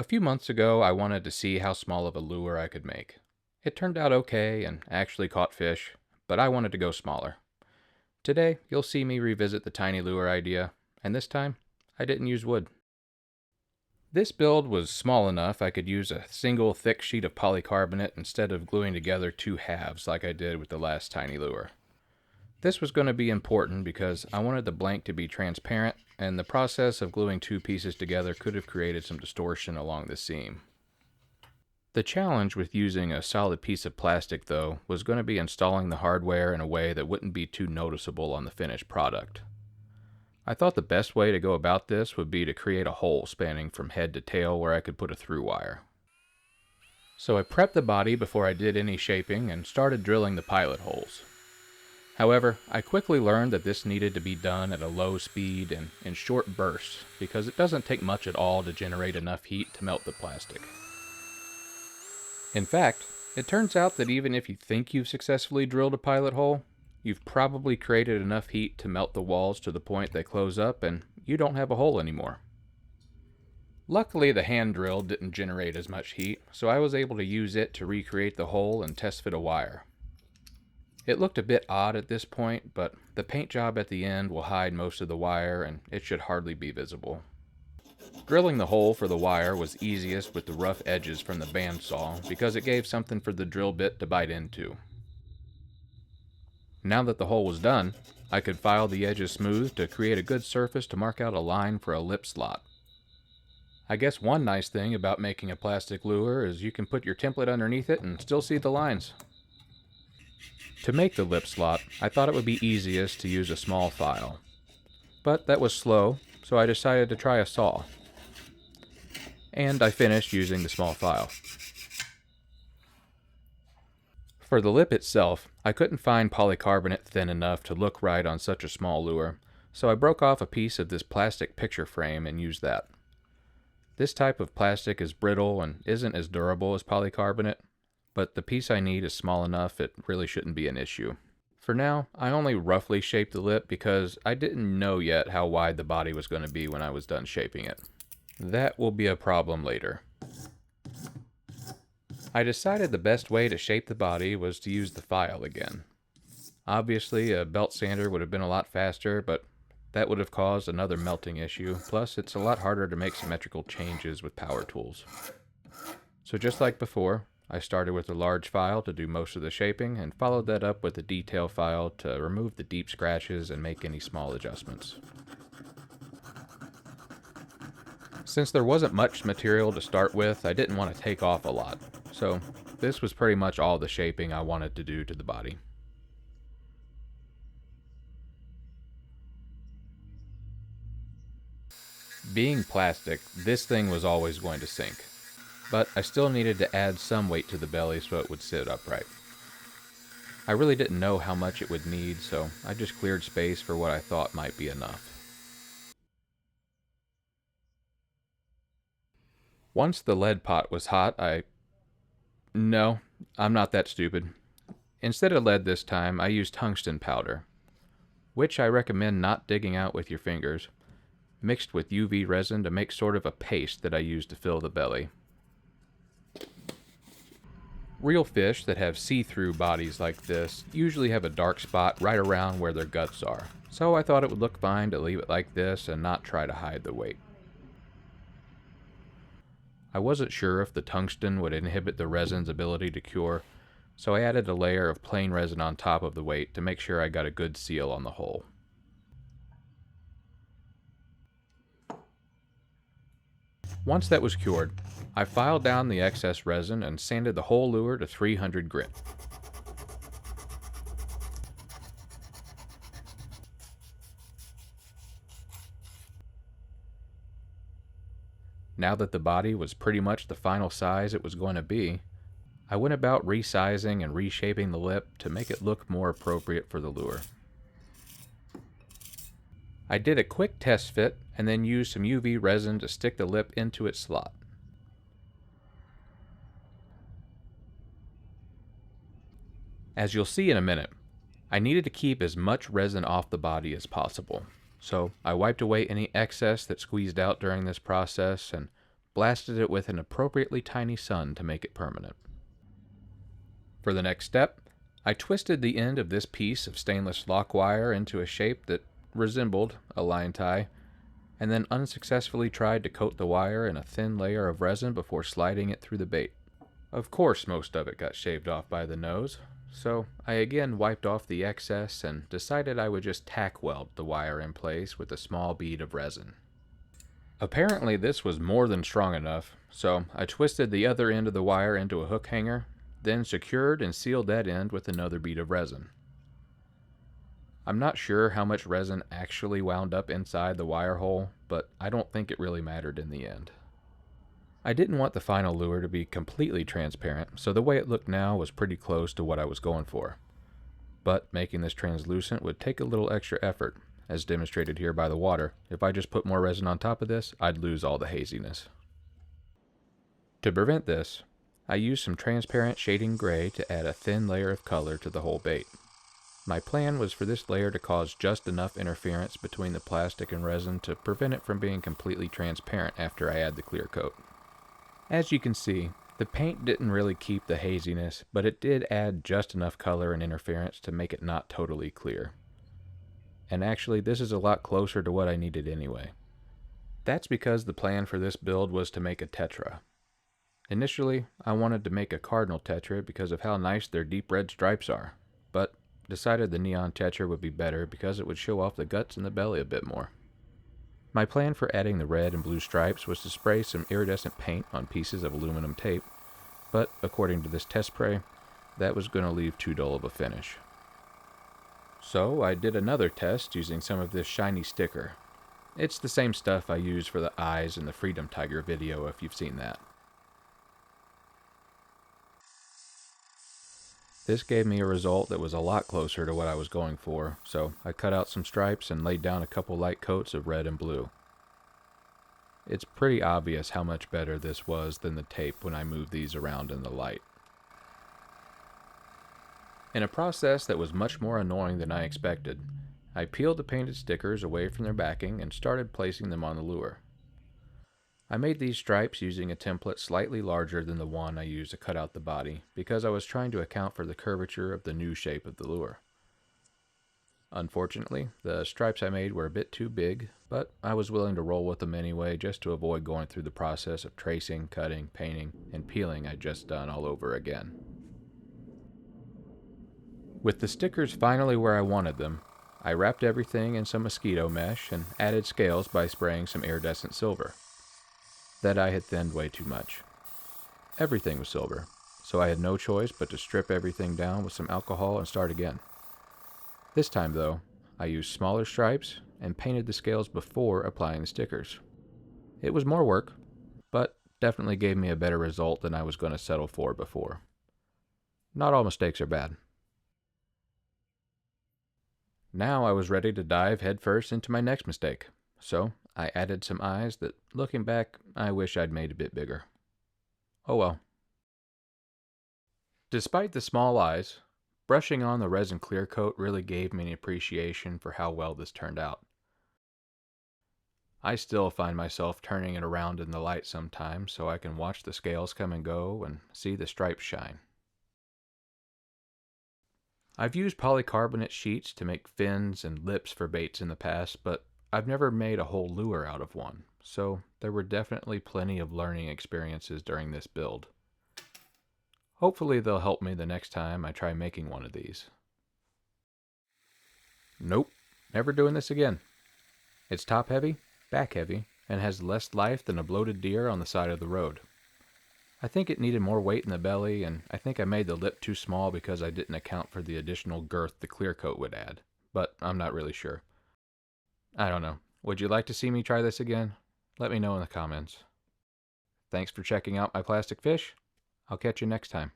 A few months ago, I wanted to see how small of a lure I could make. It turned out okay and actually caught fish, but I wanted to go smaller. Today, you'll see me revisit the tiny lure idea, and this time, I didn't use wood. This build was small enough I could use a single thick sheet of polycarbonate instead of gluing together two halves like I did with the last tiny lure. This was going to be important because I wanted the blank to be transparent, and the process of gluing two pieces together could have created some distortion along the seam. The challenge with using a solid piece of plastic, though, was going to be installing the hardware in a way that wouldn't be too noticeable on the finished product. I thought the best way to go about this would be to create a hole spanning from head to tail where I could put a through wire. So I prepped the body before I did any shaping and started drilling the pilot holes. However, I quickly learned that this needed to be done at a low speed and in short bursts because it doesn't take much at all to generate enough heat to melt the plastic. In fact, it turns out that even if you think you've successfully drilled a pilot hole, you've probably created enough heat to melt the walls to the point they close up and you don't have a hole anymore. Luckily, the hand drill didn't generate as much heat, so I was able to use it to recreate the hole and test fit a wire. It looked a bit odd at this point, but the paint job at the end will hide most of the wire and it should hardly be visible. Drilling the hole for the wire was easiest with the rough edges from the bandsaw because it gave something for the drill bit to bite into. Now that the hole was done, I could file the edges smooth to create a good surface to mark out a line for a lip slot. I guess one nice thing about making a plastic lure is you can put your template underneath it and still see the lines. To make the lip slot, I thought it would be easiest to use a small file. But that was slow, so I decided to try a saw. And I finished using the small file. For the lip itself, I couldn't find polycarbonate thin enough to look right on such a small lure, so I broke off a piece of this plastic picture frame and used that. This type of plastic is brittle and isn't as durable as polycarbonate, but the piece I need is small enough it really shouldn't be an issue. For now, I only roughly shaped the lip because I didn't know yet how wide the body was going to be when I was done shaping it. That will be a problem later. I decided the best way to shape the body was to use the file again. Obviously, a belt sander would have been a lot faster, but that would have caused another melting issue, plus it's a lot harder to make symmetrical changes with power tools. So just like before, I started with a large file to do most of the shaping and followed that up with a detail file to remove the deep scratches and make any small adjustments. Since there wasn't much material to start with, I didn't want to take off a lot, so this was pretty much all the shaping I wanted to do to the body. Being plastic, this thing was always going to sink. But I still needed to add some weight to the belly so it would sit upright. I really didn't know how much it would need, so I just cleared space for what I thought might be enough. Once the lead pot was hot, No, I'm not that stupid. Instead of lead this time, I used tungsten powder, which I recommend not digging out with your fingers, mixed with UV resin to make sort of a paste that I used to fill the belly. Real fish that have see-through bodies like this usually have a dark spot right around where their guts are, so I thought it would look fine to leave it like this and not try to hide the weight. I wasn't sure if the tungsten would inhibit the resin's ability to cure, so I added a layer of plain resin on top of the weight to make sure I got a good seal on the hole. Once that was cured, I filed down the excess resin and sanded the whole lure to 300 grit. Now that the body was pretty much the final size it was going to be, I went about resizing and reshaping the lip to make it look more appropriate for the lure. I did a quick test fit and then used some UV resin to stick the lip into its slot. As you'll see in a minute, I needed to keep as much resin off the body as possible, so I wiped away any excess that squeezed out during this process and blasted it with an appropriately tiny sun to make it permanent. For the next step, I twisted the end of this piece of stainless lock wire into a shape that resembled a line tie, and then unsuccessfully tried to coat the wire in a thin layer of resin before sliding it through the bait. Of course, most of it got shaved off by the nose, so I again wiped off the excess and decided I would just tack weld the wire in place with a small bead of resin. Apparently this was more than strong enough, so I twisted the other end of the wire into a hook hanger, then secured and sealed that end with another bead of resin. I'm not sure how much resin actually wound up inside the wire hole, but I don't think it really mattered in the end. I didn't want the final lure to be completely transparent, so the way it looked now was pretty close to what I was going for. But making this translucent would take a little extra effort, as demonstrated here by the water. If I just put more resin on top of this, I'd lose all the haziness. To prevent this, I used some transparent shading gray to add a thin layer of color to the whole bait. My plan was for this layer to cause just enough interference between the plastic and resin to prevent it from being completely transparent after I add the clear coat. As you can see, the paint didn't really keep the haziness, but it did add just enough color and interference to make it not totally clear. And actually, this is a lot closer to what I needed anyway. That's because the plan for this build was to make a Tetra. Initially, I wanted to make a cardinal Tetra because of how nice their deep red stripes are, but decided the neon Tetra would be better because it would show off the guts and the belly a bit more. My plan for adding the red and blue stripes was to spray some iridescent paint on pieces of aluminum tape, but according to this test spray, that was going to leave too dull of a finish. So I did another test using some of this shiny sticker. It's the same stuff I used for the eyes in the Freedom Tiger video if you've seen that. This gave me a result that was a lot closer to what I was going for, so I cut out some stripes and laid down a couple light coats of red and blue. It's pretty obvious how much better this was than the tape when I moved these around in the light. In a process that was much more annoying than I expected, I peeled the painted stickers away from their backing and started placing them on the lure. I made these stripes using a template slightly larger than the one I used to cut out the body because I was trying to account for the curvature of the new shape of the lure. Unfortunately, the stripes I made were a bit too big, but I was willing to roll with them anyway just to avoid going through the process of tracing, cutting, painting, and peeling I'd just done all over again. With the stickers finally where I wanted them, I wrapped everything in some mosquito mesh and added scales by spraying some iridescent silver. That I had thinned way too much. Everything was silver, so I had no choice but to strip everything down with some alcohol and start again. This time though, I used smaller stripes and painted the scales before applying the stickers. It was more work, but definitely gave me a better result than I was going to settle for before. Not all mistakes are bad. Now I was ready to dive headfirst into my next mistake, so I added some eyes that, looking back, I wish I'd made a bit bigger. Oh well. Despite the small eyes, brushing on the resin clear coat really gave me an appreciation for how well this turned out. I still find myself turning it around in the light sometimes so I can watch the scales come and go and see the stripes shine. I've used polycarbonate sheets to make fins and lips for baits in the past, but I've never made a whole lure out of one, so there were definitely plenty of learning experiences during this build. Hopefully they'll help me the next time I try making one of these. Nope, never doing this again. It's top heavy, back heavy, and has less life than a bloated deer on the side of the road. I think it needed more weight in the belly, and I think I made the lip too small because I didn't account for the additional girth the clear coat would add, but I'm not really sure. I don't know. Would you like to see me try this again? Let me know in the comments. Thanks for checking out my plastic fish. I'll catch you next time.